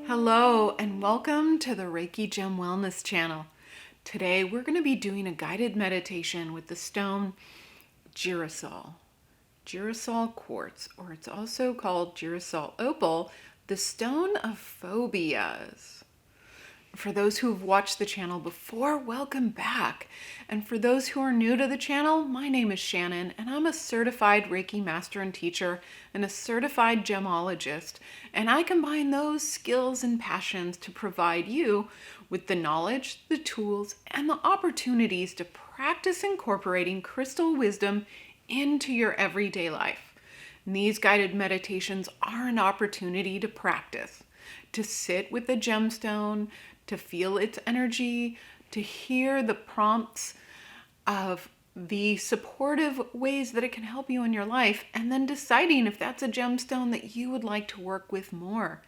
Hello and welcome to the Reiki Gem Wellness channel. Today we're going to be doing a guided meditation with the stone Girasol. Girasol Quartz, or it's also called Girasol Opal, the Stone of Phobias. For those who have watched the channel before, welcome back. And for those who are new to the channel, my name is Shannon, and I'm a certified Reiki master and teacher and a certified gemologist. And I combine those skills and passions to provide you with the knowledge, the tools, and the opportunities to practice incorporating crystal wisdom into your everyday life. And these guided meditations are an opportunity to practice, to sit with the gemstone, to feel its energy, to hear the prompts of the supportive ways that it can help you in your life, and then deciding if that's a gemstone that you would like to work with more.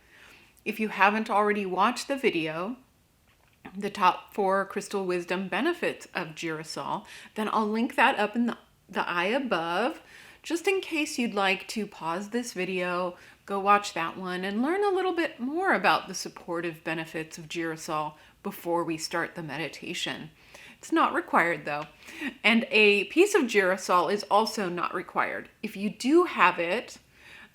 If you haven't already watched the video, the top 4 crystal wisdom benefits of Girasol, then I'll link that up in the eye above, just in case you'd like to pause this video, go watch that one, and learn a little bit more about the supportive benefits of Girasol before we start the meditation. It's not required though. And a piece of Girasol is also not required. If you do have it,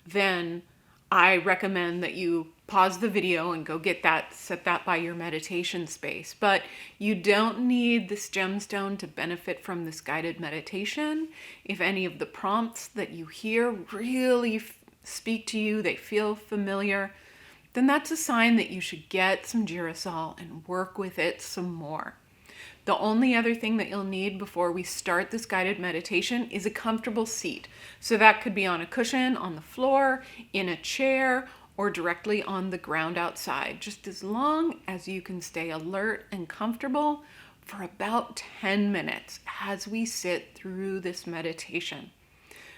then I recommend that you pause the video and go get that, set that by your meditation space. But you don't need this gemstone to benefit from this guided meditation. If any of the prompts that you hear really speak to you, they feel familiar, then that's a sign that you should get some Girasol and work with it some more. The only other thing that you'll need before we start this guided meditation is a comfortable seat. So that could be on a cushion, on the floor, in a chair, or directly on the ground outside, just as long as you can stay alert and comfortable for about 10 minutes as we sit through this meditation.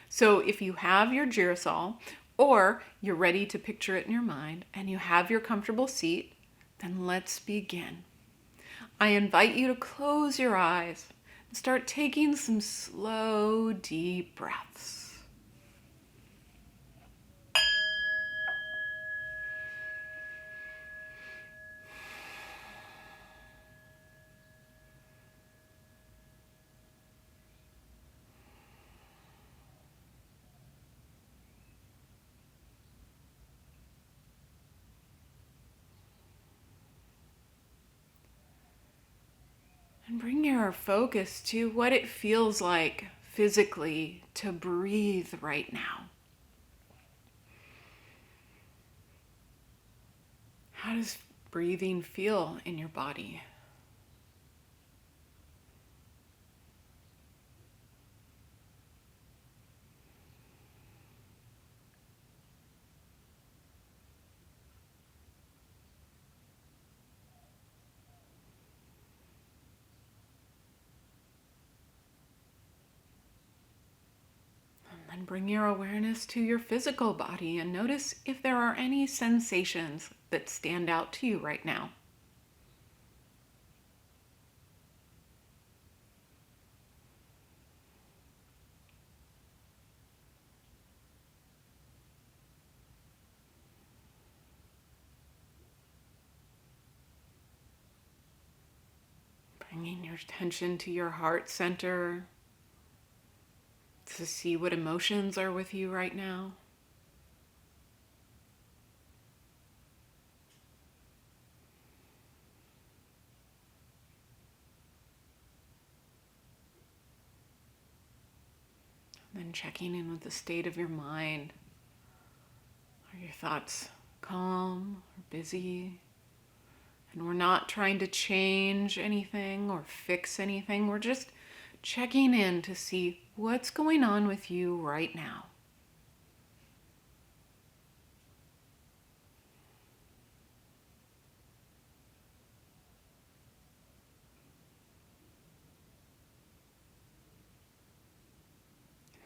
So if you have your Girasol, or you're ready to picture it in your mind, and you have your comfortable seat, then let's begin. I invite you to close your eyes and start taking some slow, deep breaths. And bring your focus to what it feels like physically to breathe right now. How does breathing feel in your body? And bring your awareness to your physical body and notice if there are any sensations that stand out to you right now. Bringing your attention to your heart center to see what emotions are with you right now. And then checking in with the state of your mind. Are your thoughts calm or busy? And we're not trying to change anything or fix anything. We're just checking in to see what's going on with you right now.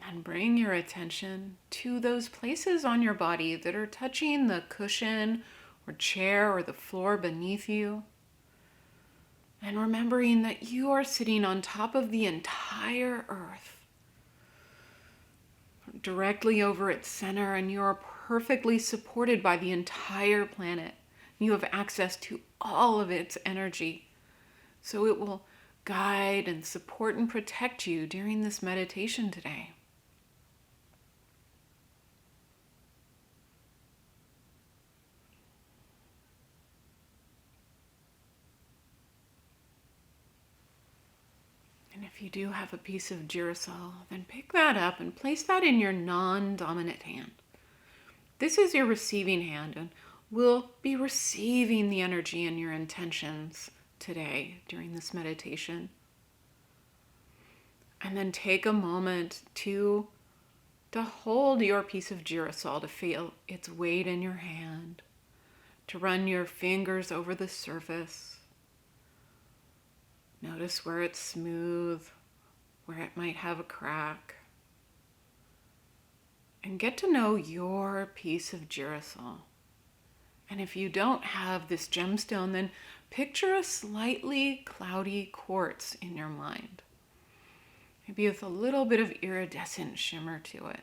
And bring your attention to those places on your body that are touching the cushion or chair or the floor beneath you. And remembering that you are sitting on top of the entire earth, directly over its center, and you are perfectly supported by the entire planet. You have access to all of its energy. So it will guide and support and protect you during this meditation today. And if you do have a piece of girasol, then pick that up and place that in your non-dominant hand. This is your receiving hand, and we'll be receiving the energy and your intentions today during this meditation. And then take a moment to hold your piece of girasol, to feel its weight in your hand, to run your fingers over the surface. Notice where it's smooth, where it might have a crack. And get to know your piece of girasol. And if you don't have this gemstone, then picture a slightly cloudy quartz in your mind. Maybe with a little bit of iridescent shimmer to it.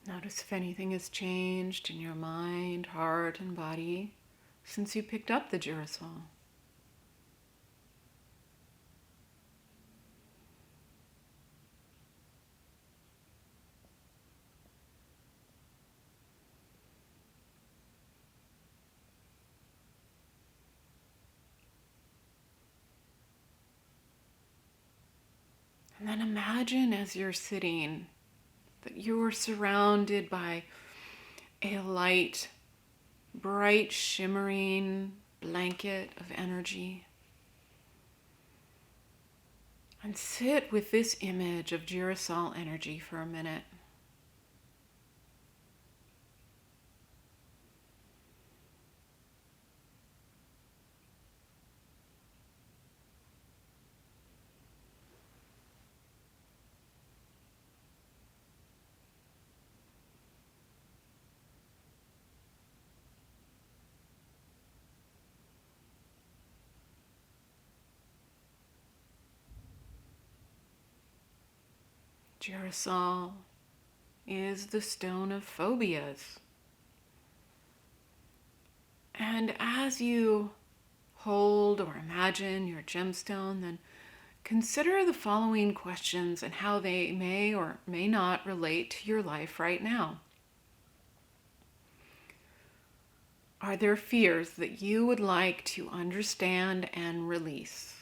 Notice if anything has changed in your mind, heart, and body since you picked up the girasol. And then imagine as you're sitting that you're surrounded by a light, bright, shimmering blanket of energy. And sit with this image of girasol energy for a minute. Girasol is the Stone of Phobias. And as you hold or imagine your gemstone, then consider the following questions and how they may or may not relate to your life right now. Are there fears that you would like to understand and release?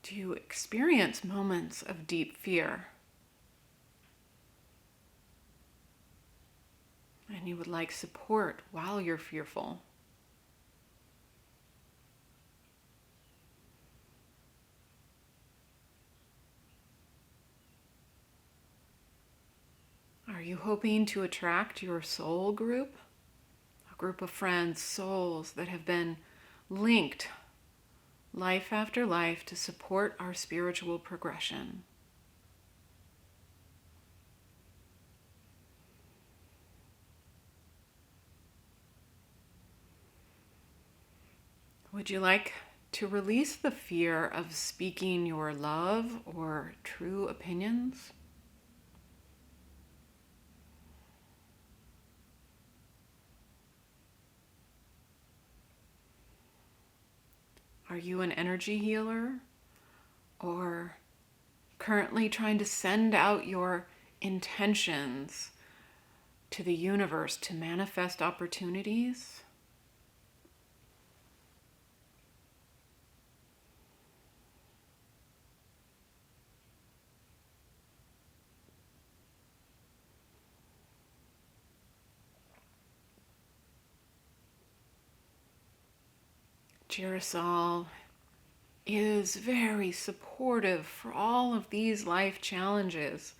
Do you experience moments of deep fear? And you would like support while you're fearful? Are you hoping to attract your soul group? A group of friends, souls that have been linked life after life to support our spiritual progression. Would you like to release the fear of speaking your love or true opinions? Are you an energy healer or currently trying to send out your intentions to the universe to manifest opportunities? Girasol is very supportive for all of these life challenges.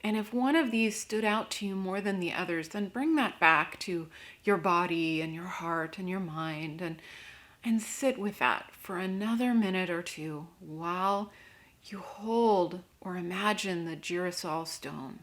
And if one of these stood out to you more than the others, then bring that back to your body and your heart and your mind and sit with that for another minute or two while you hold or imagine the Girasol stone.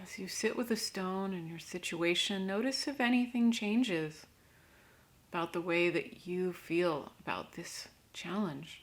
As you sit with a stone in your situation, notice if anything changes about the way that you feel about this challenge.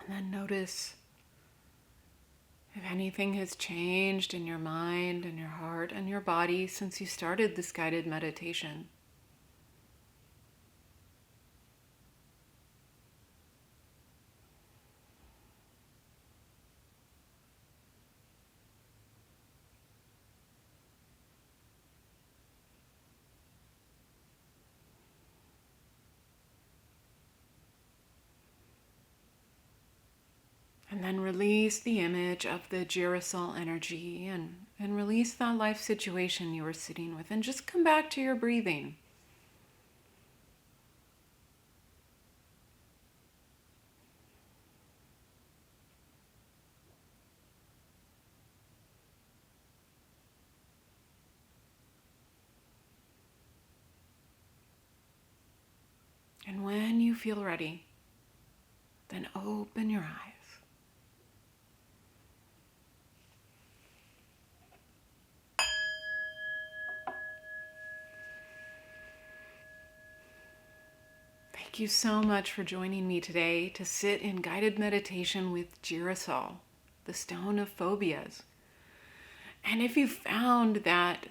And then notice if anything has changed in your mind and your heart and your body since you started this guided meditation. And then release the image of the Girasol energy and release that life situation you were sitting with and just come back to your breathing. And when you feel ready, then open your eyes. Thank you so much for joining me today to sit in guided meditation with Girasol, the Stone of Phobias. And if you found that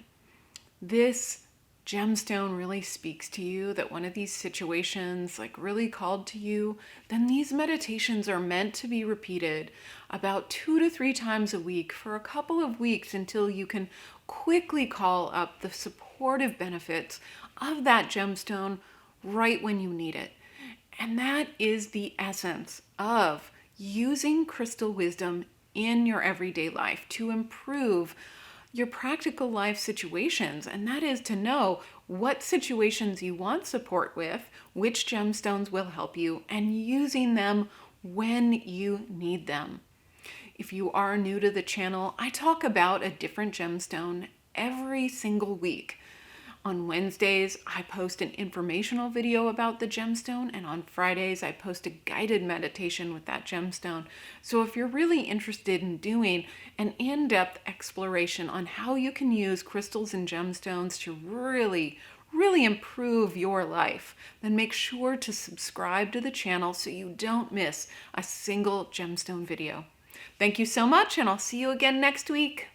this gemstone really speaks to you, that one of these situations really called to you, then these meditations are meant to be repeated about 2 to 3 times a week for a couple of weeks until you can quickly call up the supportive benefits of that gemstone right when you need it. And that is the essence of using crystal wisdom in your everyday life to improve your practical life situations. And that is to know what situations you want support with, which gemstones will help you, and using them when you need them. If you are new to the channel, I talk about a different gemstone every single week. On Wednesdays, I post an informational video about the gemstone, and on Fridays, I post a guided meditation with that gemstone. So if you're really interested in doing an in-depth exploration on how you can use crystals and gemstones to really improve your life, then make sure to subscribe to the channel so you don't miss a single gemstone video. Thank you so much, and I'll see you again next week.